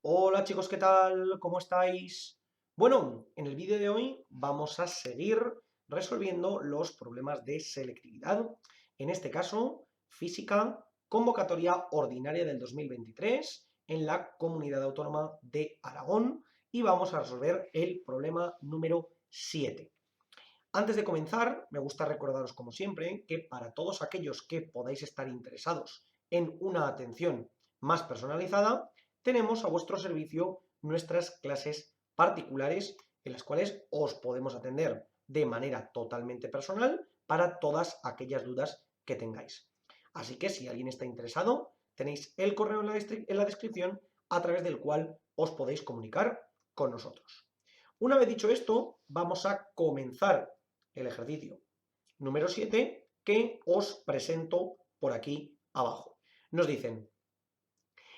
Hola chicos, ¿qué tal? ¿Cómo estáis? Bueno, en el vídeo de hoy vamos a seguir resolviendo los problemas de selectividad. En este caso, física, convocatoria ordinaria del 2023 en la Comunidad Autónoma de Aragón y vamos a resolver el problema número 7. Antes de comenzar, me gusta recordaros como siempre que para todos aquellos que podáis estar interesados en una atención más personalizada, tenemos a vuestro servicio nuestras clases particulares en las cuales os podemos atender de manera totalmente personal para todas aquellas dudas que tengáis. Así que si alguien está interesado, tenéis el correo en la descripción a través del cual os podéis comunicar con nosotros. Una vez dicho esto, vamos a comenzar el ejercicio número 7 que os presento por aquí abajo. Nos dicen,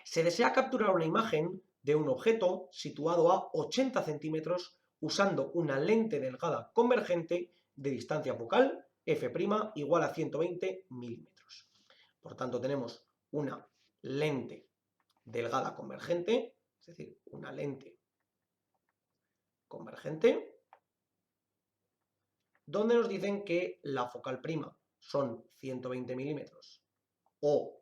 se desea capturar una imagen de un objeto situado a 80 centímetros usando una lente delgada convergente de distancia focal f' igual a 120 milímetros. Por tanto, tenemos una lente delgada convergente, es decir, una lente convergente, donde nos dicen que la focal prima son 120 milímetros o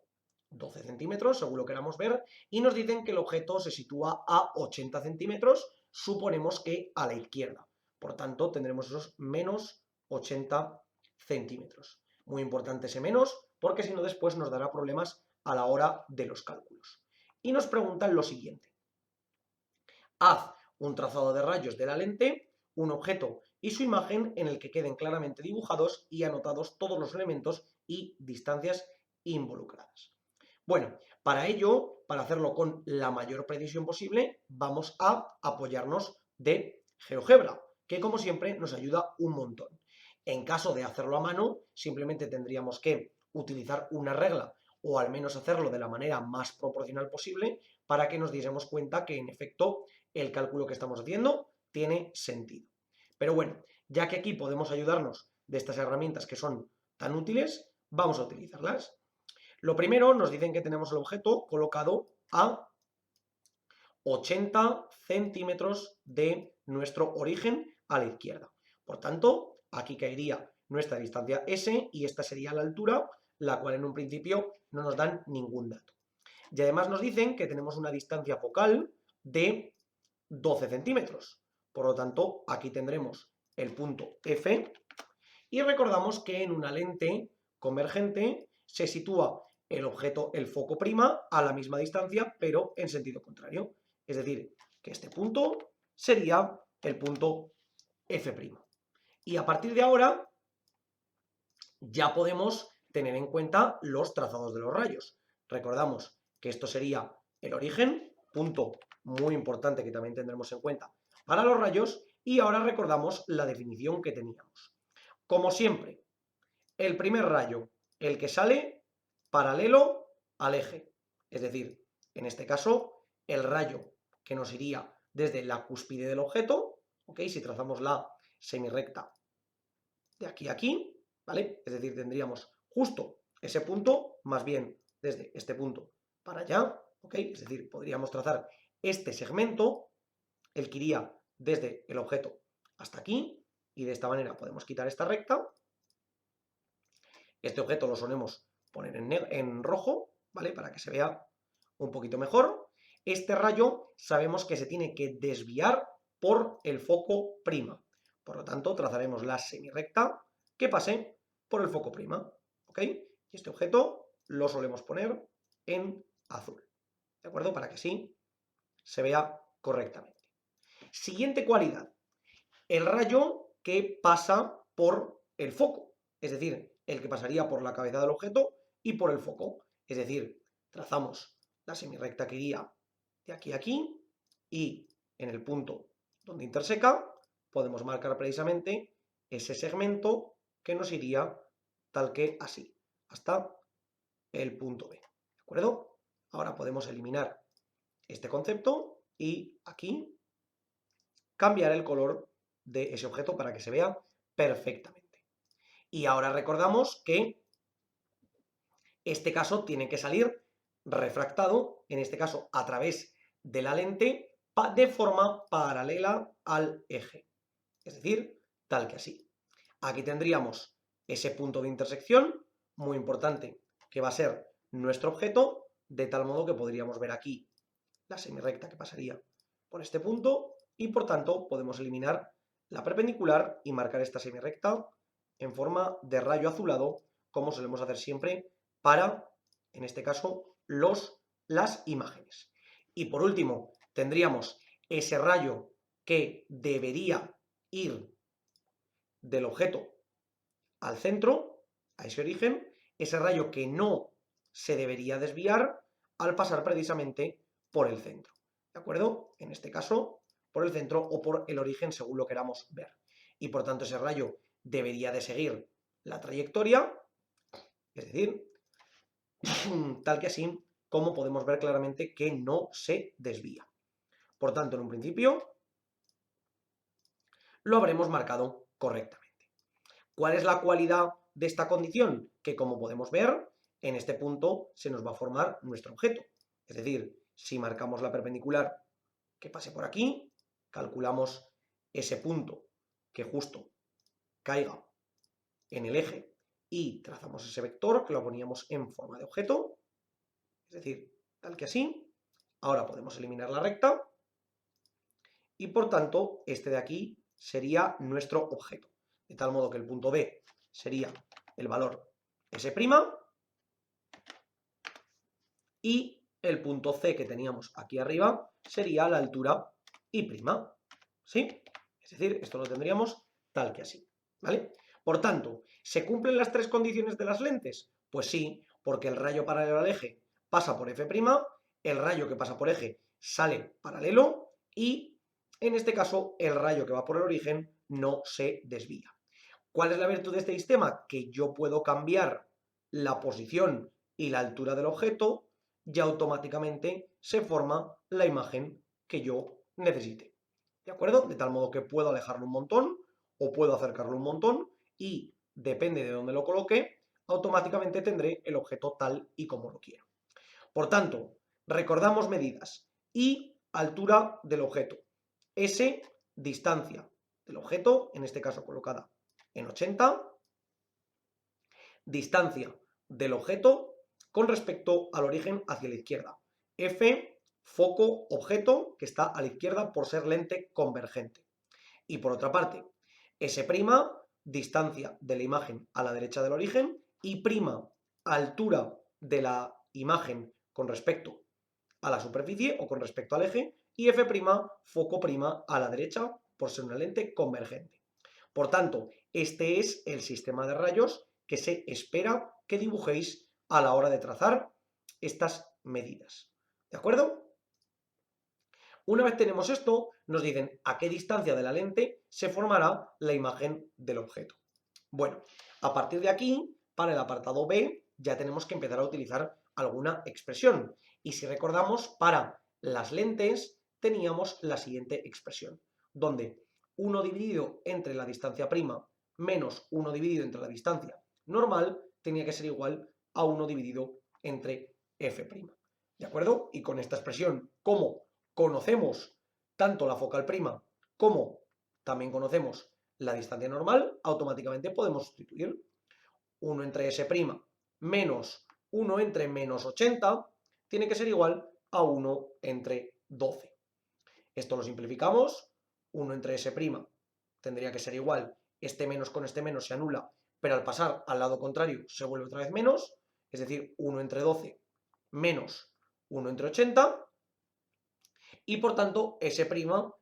12 centímetros, según lo queramos ver, y nos dicen que el objeto se sitúa a 80 centímetros, suponemos que a la izquierda. Por tanto, tendremos esos menos 80 centímetros. Muy importante ese menos, porque si no después nos dará problemas a la hora de los cálculos. Y nos preguntan lo siguiente. Haz un trazado de rayos de la lente, un objeto y su imagen en el que queden claramente dibujados y anotados todos los elementos y distancias involucradas. Bueno, para ello, para hacerlo con la mayor precisión posible, vamos a apoyarnos de GeoGebra, que como siempre nos ayuda un montón. En caso de hacerlo a mano, simplemente tendríamos que utilizar una regla o al menos hacerlo de la manera más proporcional posible para que nos diésemos cuenta que en efecto el cálculo que estamos haciendo tiene sentido. Pero bueno, ya que aquí podemos ayudarnos de estas herramientas que son tan útiles, vamos a utilizarlas. Lo primero, nos dicen que tenemos el objeto colocado a 80 centímetros de nuestro origen a la izquierda. Por tanto, aquí caería nuestra distancia S y esta sería la altura, la cual en un principio no nos dan ningún dato. Y además nos dicen que tenemos una distancia focal de 12 centímetros. Por lo tanto, aquí tendremos el punto F y recordamos que en una lente convergente se sitúa el objeto, el foco prima, a la misma distancia, pero en sentido contrario. Es decir, que este punto sería el punto F'. Y a partir de ahora ya podemos tener en cuenta los trazados de los rayos. Recordamos que esto sería el origen, punto muy importante que también tendremos en cuenta para los rayos, y ahora recordamos la definición que teníamos. Como siempre, el primer rayo, el que sale paralelo al eje, es decir, en este caso, el rayo que nos iría desde la cúspide del objeto, ¿ok? Si trazamos la semirrecta de aquí a aquí, ¿vale? Es decir, tendríamos justo ese punto, más bien desde este punto para allá, ¿ok? Es decir, podríamos trazar este segmento, el que iría desde el objeto hasta aquí, y de esta manera podemos quitar esta recta. Este objeto lo solemos poner en rojo, ¿vale? Para que se vea un poquito mejor. Este rayo sabemos que se tiene que desviar por el foco prima. Por lo tanto, trazaremos la semirrecta que pase por el foco prima, ¿ok? Y este objeto lo solemos poner en azul, ¿de acuerdo? Para que así se vea correctamente. Siguiente cualidad, el rayo que pasa por el foco, es decir, el que pasaría por la cabeza del objeto y por el foco. Es decir, trazamos la semirrecta que iría de aquí a aquí y en el punto donde interseca podemos marcar precisamente ese segmento que nos iría tal que así, hasta el punto B. ¿De acuerdo? Ahora podemos eliminar este concepto y aquí cambiar el color de ese objeto para que se vea perfectamente. Y ahora recordamos que este caso tiene que salir refractado, en este caso a través de la lente de forma paralela al eje. Es decir, tal que así. Aquí tendríamos ese punto de intersección, muy importante, que va a ser nuestro objeto, de tal modo que podríamos ver aquí la semirrecta que pasaría por este punto y por tanto podemos eliminar la perpendicular y marcar esta semirrecta en forma de rayo azulado, como solemos hacer siempre para, en este caso, las imágenes. Y por último, tendríamos ese rayo que debería ir del objeto al centro, a ese origen, ese rayo que no se debería desviar al pasar precisamente por el centro. ¿De acuerdo? En este caso, por el centro o por el origen, según lo queramos ver. Y por tanto, ese rayo debería de seguir la trayectoria, es decir, tal que así como podemos ver claramente que no se desvía. Por tanto, en un principio, lo habremos marcado correctamente. ¿Cuál es la cualidad de esta condición? Que, como podemos ver, en este punto se nos va a formar nuestro objeto. Es decir, si marcamos la perpendicular que pase por aquí, calculamos ese punto que justo caiga en el eje y trazamos ese vector que lo poníamos en forma de objeto, es decir, tal que así. Ahora podemos eliminar la recta y por tanto este de aquí sería nuestro objeto. De tal modo que el punto B sería el valor S' y el punto C que teníamos aquí arriba sería la altura I', ¿sí? Es decir, esto lo tendríamos tal que así, ¿vale? Por tanto, ¿se cumplen las tres condiciones de las lentes? Pues sí, porque el rayo paralelo al eje pasa por F', el rayo que pasa por eje sale paralelo y, en este caso, el rayo que va por el origen no se desvía. ¿Cuál es la virtud de este sistema? Que yo puedo cambiar la posición y la altura del objeto y automáticamente se forma la imagen que yo necesite. ¿De acuerdo? De tal modo que puedo alejarlo un montón o puedo acercarlo un montón y, depende de dónde lo coloque, automáticamente tendré el objeto tal y como lo quiero. Por tanto, recordamos medidas. I, altura del objeto. S, distancia del objeto, en este caso colocada en 80. Distancia del objeto con respecto al origen hacia la izquierda. F, foco objeto, que está a la izquierda por ser lente convergente. Y por otra parte, S', distancia de la imagen a la derecha del origen, y prima, altura de la imagen con respecto a la superficie o con respecto al eje, y F', foco prima a la derecha por ser una lente convergente. Por tanto, este es el sistema de rayos que se espera que dibujéis a la hora de trazar estas medidas. ¿De acuerdo? Una vez tenemos esto, nos dicen a qué distancia de la lente se formará la imagen del objeto. Bueno, a partir de aquí, para el apartado B, ya tenemos que empezar a utilizar alguna expresión. Y si recordamos, para las lentes teníamos la siguiente expresión, donde 1 dividido entre la distancia prima menos 1 dividido entre la distancia normal tenía que ser igual a 1 dividido entre f'. ¿De acuerdo? Y con esta expresión, como conocemos tanto la focal prima como también conocemos la distancia normal, automáticamente podemos sustituir 1 entre s' menos 1 entre menos 80 tiene que ser igual a 1 entre 12. Esto lo simplificamos, 1 entre s' tendría que ser igual, este menos con este menos se anula, pero al pasar al lado contrario se vuelve otra vez menos, es decir, 1 entre 12 menos 1 entre 80, y por tanto S'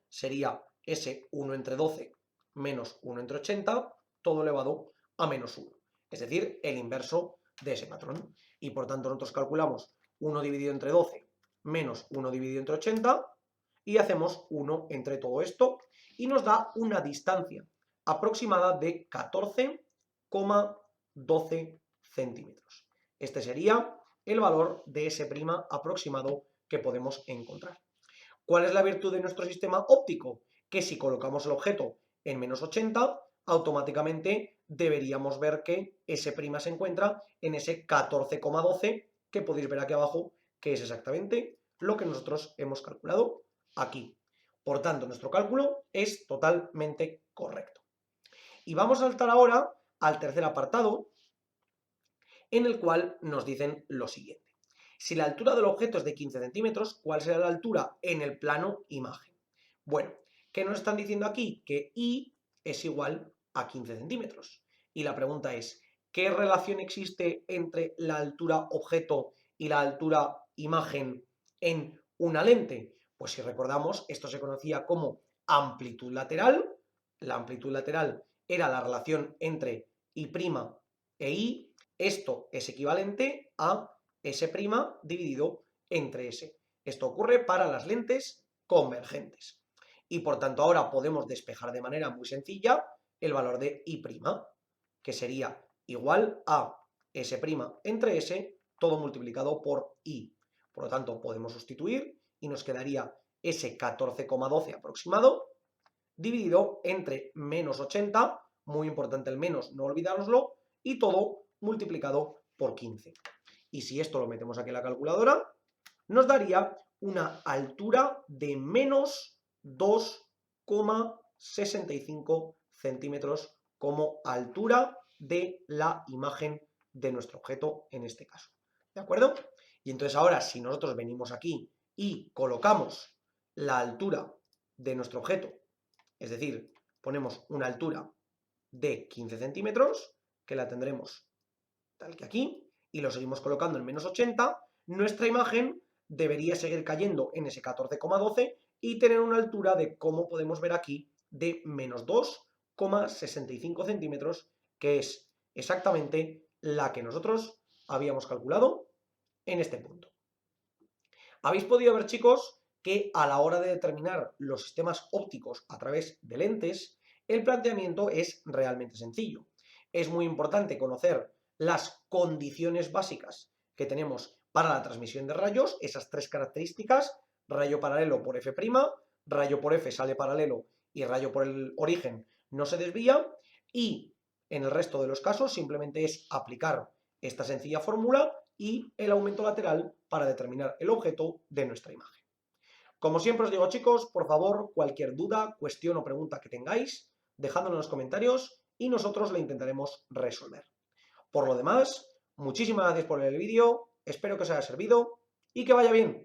sería S1 entre 12 menos 1 entre 80, todo elevado a menos 1, es decir, el inverso de ese patrón. Y por tanto nosotros calculamos 1 dividido entre 12 menos 1 dividido entre 80 y hacemos 1 entre todo esto y nos da una distancia aproximada de 14,12 centímetros. Este sería el valor de S' aproximado que podemos encontrar. ¿Cuál es la virtud de nuestro sistema óptico? Que si colocamos el objeto en menos 80, automáticamente deberíamos ver que S' se encuentra en ese 14,12 que podéis ver aquí abajo, que es exactamente lo que nosotros hemos calculado aquí. Por tanto, nuestro cálculo es totalmente correcto. Y vamos a saltar ahora al tercer apartado, en el cual nos dicen lo siguiente. Si la altura del objeto es de 15 centímetros, ¿cuál será la altura en el plano imagen? Bueno, ¿qué nos están diciendo aquí? Que Y es igual a 15 centímetros. Y la pregunta es, ¿qué relación existe entre la altura objeto y la altura imagen en una lente? Pues si recordamos, esto se conocía como amplitud lateral. La amplitud lateral era la relación entre I' e I. Esto es equivalente a S' dividido entre S. Esto ocurre para las lentes convergentes. Y por tanto ahora podemos despejar de manera muy sencilla el valor de I', que sería igual a S' entre S, todo multiplicado por I. Por lo tanto, podemos sustituir y nos quedaría S 14,12 aproximado, dividido entre menos 80, muy importante el menos, no olvidároslo, y todo multiplicado por 15. Y si esto lo metemos aquí en la calculadora, nos daría una altura de menos 2,65 centímetros como altura de la imagen de nuestro objeto en este caso. ¿De acuerdo? Y entonces ahora, si nosotros venimos aquí y colocamos la altura de nuestro objeto, es decir, ponemos una altura de 15 centímetros, que la tendremos tal que aquí, y lo seguimos colocando en menos 80, nuestra imagen debería seguir cayendo en ese 14,12 y tener una altura de, como podemos ver aquí, de menos 2,65 centímetros, que es exactamente la que nosotros habíamos calculado en este punto. Habéis podido ver, chicos, que a la hora de determinar los sistemas ópticos a través de lentes, el planteamiento es realmente sencillo. Es muy importante conocer las condiciones básicas que tenemos para la transmisión de rayos, esas tres características, rayo paralelo por F', rayo por F sale paralelo y rayo por el origen no se desvía, y en el resto de los casos simplemente es aplicar esta sencilla fórmula y el aumento lateral para determinar el objeto de nuestra imagen. Como siempre os digo, chicos, por favor, cualquier duda, cuestión o pregunta que tengáis, dejadlo en los comentarios y nosotros la intentaremos resolver. Por lo demás, muchísimas gracias por ver el vídeo, espero que os haya servido y que vaya bien.